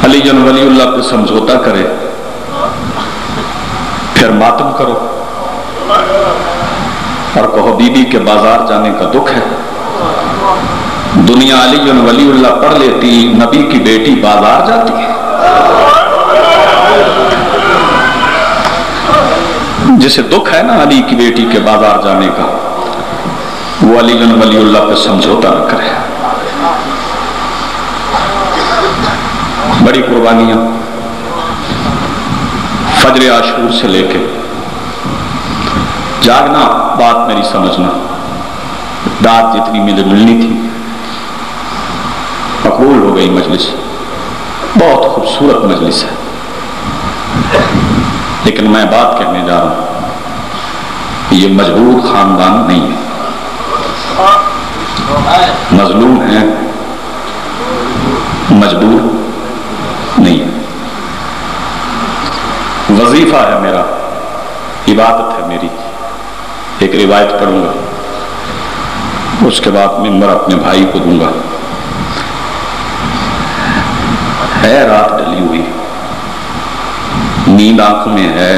علی جن ولی اللہ پہ سمجھوتا کرے پھر ماتم کرو اور کہو بی بی کے بازار جانے کا دکھ ہے۔ دنیا علی جن ولی اللہ پڑھ لیتی، نبی کی بیٹی بازار جاتی ہے۔ جسے دکھ ہے نا علی کی بیٹی کے بازار جانے کا، وہ علی جن ولی اللہ پہ سمجھوتا نہ کرے۔ بڑی قربانیاں فجر عاشور سے لے کے جاگنا، بات میری سمجھنا، داد جتنی مجھے ملنی تھی مقبول ہو گئی مجلس، بہت خوبصورت مجلس ہے، لیکن میں بات کہنے جا رہا ہوں، یہ مجبور خاندان نہیں ہے، مظلوم ہے، مجبور نہیں ہے۔ وظیفہ ہے میرا، عبادت ہے میری۔ ایک روایت پڑھوں گا، اس کے بعد ممبر اپنے بھائی کو دوں گا۔ ہے رات ڈلی ہوئی، نیند آنکھوں میں ہے،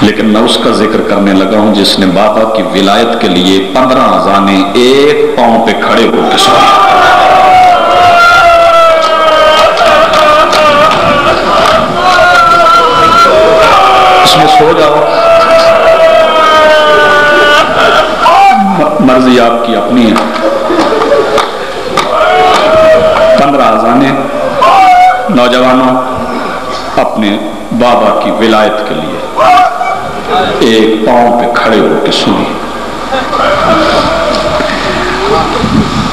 لیکن میں اس کا ذکر کرنے لگا ہوں جس نے بابا کی ولایت کے لیے 15 اذانیں ایک پاؤں پہ کھڑے ہو کے سنی۔ اس میں سو جاؤ، مرضی آپ کی اپنی ہے۔ 15 اذانیں نوجوانوں اپنے بابا کی ولایت کے لیے ایک پاؤں پہ کھڑے ہو کے سنی۔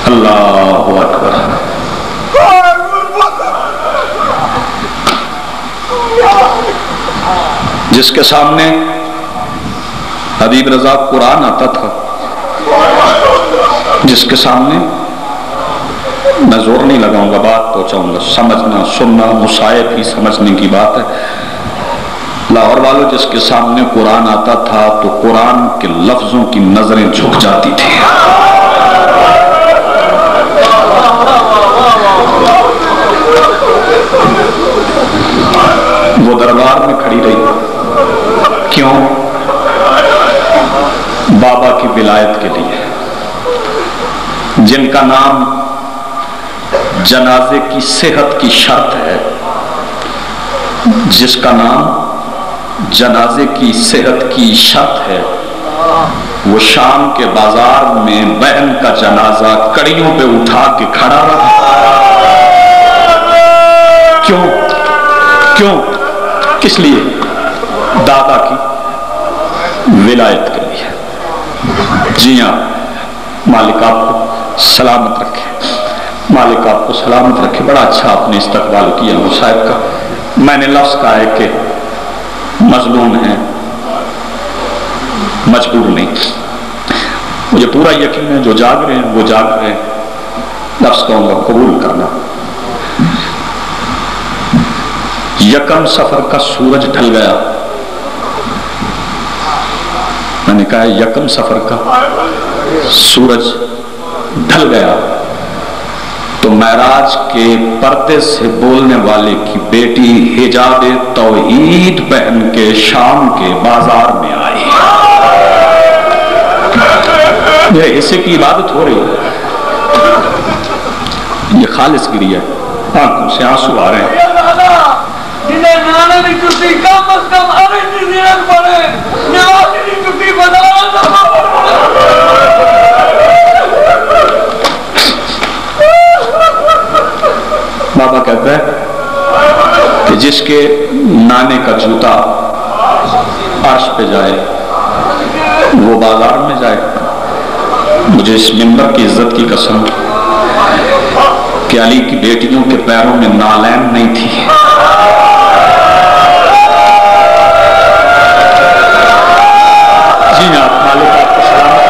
اللہ اکبر۔ جس کے سامنے حبیب رضا قرآن آتا تھا، جس کے سامنے میں زور نہیں لگاؤں گا، بات پہنچاؤں گا، سمجھنا سننا مصائب ہی سمجھنے کی بات ہے۔ لاہور والوں جس کے سامنے قرآن آتا تھا تو قرآن کے لفظوں کی نظریں جھک جاتی تھی۔ وہ دربار میں کھڑی رہی، کیوں؟ بابا کی ولایت کے لیے، جن کا نام جنازے کی صحت کی شرط ہے، جس کا نام جنازے کی صحت کی شرط ہے، وہ شام کے بازار میں بہن کا جنازہ کڑیوں پہ اٹھا کے کھڑا رہا۔ کیوں؟ کیوں؟ کس لیے؟ دادا کی ولایت کے لیے۔ جی ہاں، مالک آپ کو سلامت رکھے، مالک آپ کو سلامت رکھے۔ بڑا اچھا آپ نے استقبال کیا صاحب کا۔ میں نے لفظ کہا ہے کہ مظلوم ہیں، مجبور نہیں۔ مجھے پورا یقین ہے جو جاگ رہے ہیں وہ جاگ رہے ہیں۔ لفظ کہوں گا، قبول کرنا۔ یکم سفر کا سورج ڈھل گیا۔ میں نے کہا یکم سفر کا سورج ڈھل گیا تو معراج کے پردے سے بولنے والے کی بیٹی حجاب توحید پہن کے شام کے بازار میں آئی۔ یہ حصے کی عبادت ہو رہی ہے، یہ خالص گری ہے، آنکھوں سے آنسو آ رہے ہیں۔ بابا کہتا ہے کہ جس کے نانے کا جوتا عرش پہ جائے وہ بازار میں جائے۔ مجھے اس منبر کی عزت کی قسم کہ علی کی بیٹیوں کے پیروں میں نالین نہیں تھی۔ جی ہاں، مالک آپ کو سلام۔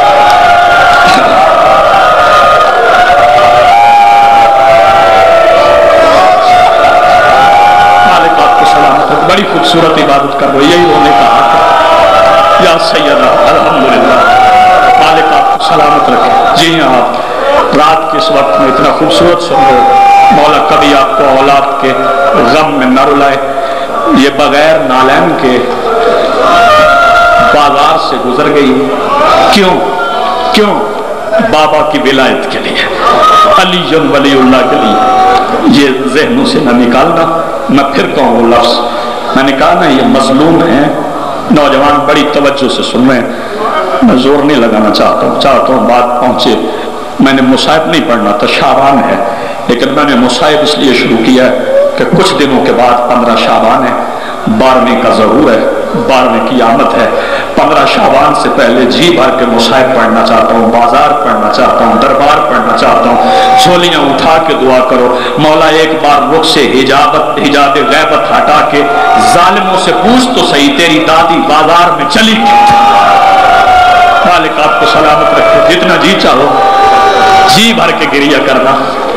مالک آپ کو سلامت ہے، بڑی خوبصورت عبادت کر رہے، یہی ہونے کا حق ہے۔ یا سیدہ الحمدللہ، مالک آپ کو سلامت رکھے۔ جی ہاں، آپ رات کے اس وقت میں اتنا خوبصورت سن رہے ہو، مولا کبھی آپ کو اولاد کے غم میں نہ رلائے۔ یہ بغیر نالین کے بازار سے گزر گئی۔ کیوں؟ کیوں؟ بابا کی ولایت کے لیے، علی ولی اللہ کے لیے۔ یہ ذہنوں سے نہ نکالنا۔ میں پھر کہوں وہ لفظ، میں نے کہا نا یہ مظلوم ہیں۔ نوجوان بڑی توجہ سے سن رہے ہیں، میں زور نہیں لگانا چاہتا ہوں بات پہنچے۔ میں نے مصائب نہیں پڑھنا تھا، شعبان ہے، لیکن میں نے مصائب اس لیے شروع کیا ہے کہ کچھ دنوں کے بعد 15 شعبان ہے، 12ویں کا ظہور ہے، 12ویں کی آمد ہے۔ 15 شعبان سے پہلے جی بھر کے مصائب پڑھنا چاہتا ہوں، بازار پڑھنا چاہتا ہوں، دربار پڑھنا چاہتا ہوں۔ جھولیاں اٹھا کے دعا کرو، مولا ایک بار رخ سے حجاب غیبت ہٹا کے ظالموں سے پوچھ تو صحیح، تیری دادی بازار میں چلی کیوں؟ مالک آپ کو سلامت رکھے۔ جتنا جی چاہو جی بھر کے گریہ کرنا،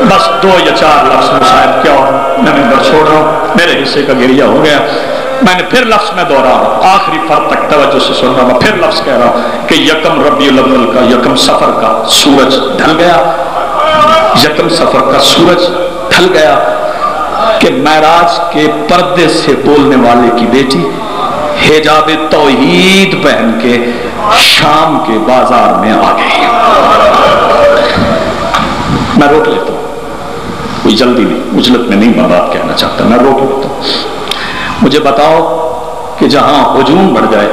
بس 2 یا 4 لفظ مصائب کیا ہو، میں ممبر چھوڑ رہا ہوں، میرے حصے کا گریہ ہو گیا۔ میں نے پھر لفظ میں دوہرا رہا ہوں، آخری فرد تک توجہ سے سن رہا ہوں، میں پھر لفظ کہہ رہا ہوں کہ یکم ربیع الاول کا، یکم سفر کا سورج ڈھل گیا۔ یکم سفر کا سورج ڈھل گیا کہ معراج کے پردے سے بولنے والے کی بیٹی حجاب توحید پہن کے شام کے بازار میں آ گئی۔ میں روک لیتا ہوں، کوئی جلدی نہیں، عجلت میں نہیں میں بات کہنا چاہتا، میں روک لیتا ہوں۔ مجھے بتاؤ کہ جہاں ہجوم بڑھ جائے،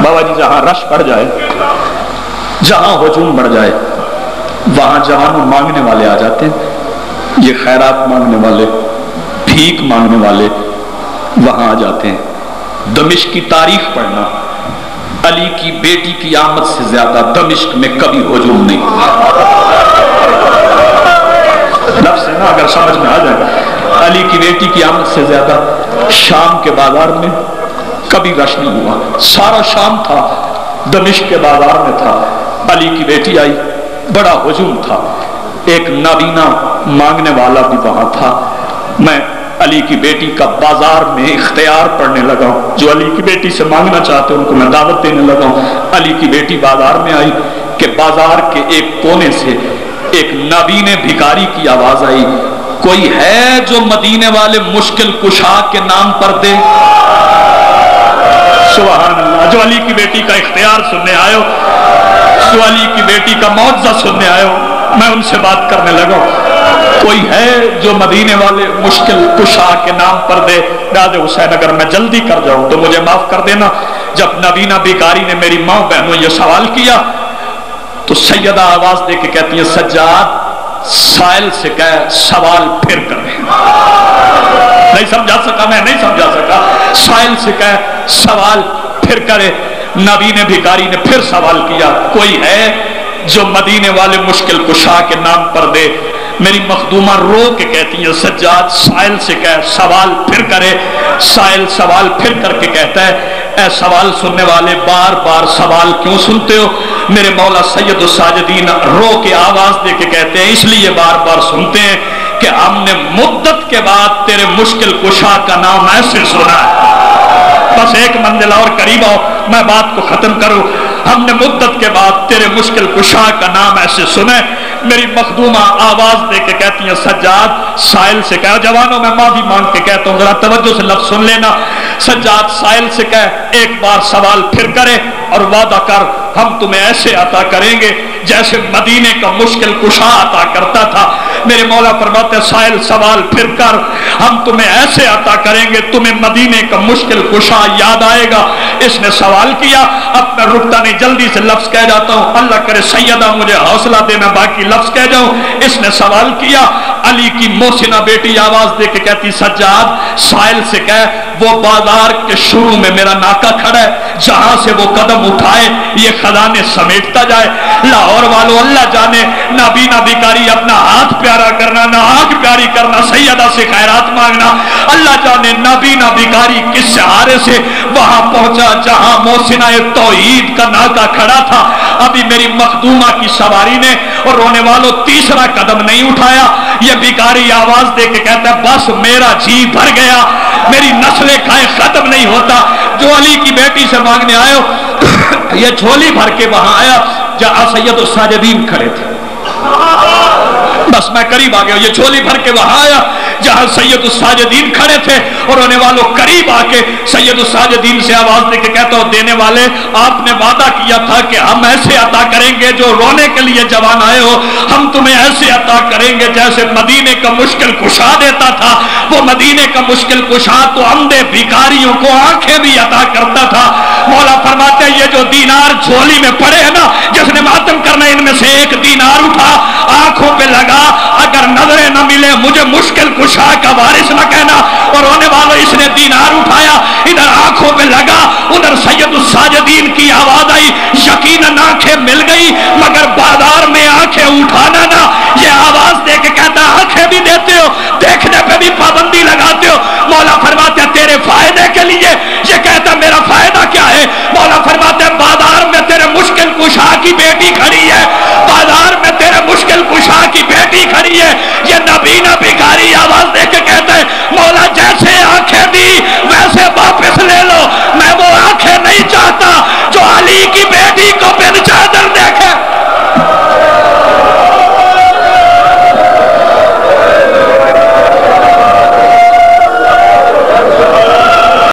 بابا جی جہاں رش بڑھ جائے، جہاں ہجوم بڑھ جائے، وہاں جوانوں مانگنے والے آ جاتے ہیں، یہ خیرات مانگنے والے، بھیک مانگنے والے وہاں آ جاتے ہیں۔ دمشق کی تاریخ پڑھنا، علی کی بیٹی کی آمد سے زیادہ دمشق میں کبھی ہجوم نہیں ہوا۔ لفظ ہے نا، اگر سمجھ میں آ جائے، علی کی بیٹی کی آمد سے زیادہ شام کے بازار میں کبھی رش نہیں ہوا۔ سارا شام تھا، دمشق کے بازار میں تھا، علی کی بیٹی آئی، بڑا ہجوم تھا، ایک نابینا مانگنے والا بھی وہاں تھا۔ میں علی کی بیٹی کا بازار میں اختیار پڑھنے لگا ہوں، جو علی کی بیٹی سے مانگنا چاہتے ان کو میں دعوت دینے لگا ہوں۔ علی کی بیٹی بازار میں آئی کہ بازار کے ایک کونے سے ایک نابینے بھکاری کی آواز آئی، کوئی ہے جو مدینے والے مشکل کشا کے نام پر دے؟ سبحان اللہ، جو علی کی بیٹی کا اختیار سننے آئے ہو، جو علی کی بیٹی کا معجزہ سننے آئے ہو، میں ان سے بات کرنے لگا ہوں۔ کوئی ہے جو مدینے والے مشکل کشا کے نام پر دے؟ راز حسین اگر میں جلدی کر جاؤں تو مجھے معاف کر دینا. جب نبینہ بیکاری نے میری ماں بہنوں یہ سوال کیا تو سیدہ آواز دے کے کہتی ہیں سجاد سائل سے کہہ سوال پھر کرے. نہیں سمجھا سکا میں، نہیں سمجھا سکا. سائل سے کہہ سوال پھر کرے. نبینہ بیکاری نے پھر سوال کیا کوئی ہے جو مدینے والے مشکل کشا کے نام پر دے؟ میری مخدومہ رو کے کہتی ہے سجاد سائل سے کہہ سوال پھر کرے. سائل سوال پھر کر کے کہتا ہے اے سوال سننے والے بار بار سوال کیوں سنتے ہو؟ میرے مولا سید الساجدین رو کے آواز دے کے کہتے ہیں اس لیے بار بار سنتے ہیں کہ ہم نے مدت کے بعد تیرے مشکل کشا کا نام ایسے سنا ہے. بس ایک منزل اور قریب آؤ میں بات کو ختم کروں. ہم نے مدت کے بعد تیرے مشکل کشا کا نام ایسے سنے. میری مخدومہ آواز دے کے کہتی ہیں سجاد سائل سے کہہ. جوانوں میں معافی مانگ کے کہتا ہوں ذرا توجہ سے لفظ سن لینا. سجاد سائل سے کہہ ایک بار سوال پھر کرے اور وعدہ کر ہم تمہیں ایسے عطا کریں گے جیسے مدینے کا مشکل کشا عطا کرتا تھا. میرے مولا فرماتے ہیں سائل سوال پھر کر ہم تمہیں ایسے عطا کریں گے تمہیں مدینے کا مشکل کشا یاد آئے گا. اس نے سوال کیا. اب میں رکتا نہیں جلدی سے لفظ کہہ جاتا ہوں. اللہ کرے سیدہ مجھے حوصلہ دے میں باقی لفظ کہہ جاؤں. اس نے سوال کیا. علی کی محسنہ بیٹی آواز دے کے کہتی سجاد سائل سے کہہ وہ بازار کے شروع میں میرا ناکا کھڑا ہے جہاں سے وہ قدم اٹھائے یہ خزانے سمیٹتا جائے. لاہور والوں اللہ جانے نابینا بیکاری اپنا ہاتھ پیارا کرنا نہ آنکھ پیاری کرنا سیدہ سے خیرات مانگنا. اللہ جانے نابینا بیکاری کس سہارے سے وہاں پہنچا جہاں محسنہ توحید کا ناکا کھڑا تھا. ابھی میری مخدومہ کی سواری نے اور رونے والوں تیسرا قدم نہیں اٹھایا. یہ بیکاری آواز دے کے کہتا ہے بس میرا جی بھر گیا میری نسل کھائے ختم نہیں ہوتا. جو علی کی بیٹی سے مانگنے آئے ہو یہ جھولی بھر کے وہاں آیا جہاں سید الساجدین کھڑے تھے. بس میں قریب آ گیا. یہ جھولی بھر کے وہاں آیا جہاں سید الساجدین کھڑے تھے اور رونے والوں قریب آ کے سید الساجدین سے آواز دے کے کہتا ہوں دینے والے آپ نے وعدہ کیا تھا کہ ہم ایسے عطا کریں گے جو رونے کے لیے جوان آئے ہو ہم تمہیں ایسے عطا کریں گے جیسے مدینے کا مشکل کشا دیتا تھا. وہ مدینے کا مشکل کشا تو اندھے بھیکاریوں کو آنکھیں بھی عطا کرتا تھا. مولا فرماتے ہیں یہ جو دینار جھولی میں پڑے ہیں نا جس نے ماتم کرنا ان میں سے ایک دینار اٹھا آنکھوں پہ لگا اگر نظریں نہ ملے مجھے مشکل کشا کا وارث نہ کہنا. اور رونے والوں اس نے دینار اٹھایا ادھر آنکھوں پہ لگا ادھر سید الساجدین کی آواز آئی. یقیناً آنکھیں مل گئی مگر بازار میں آنکھیں اٹھانا نہ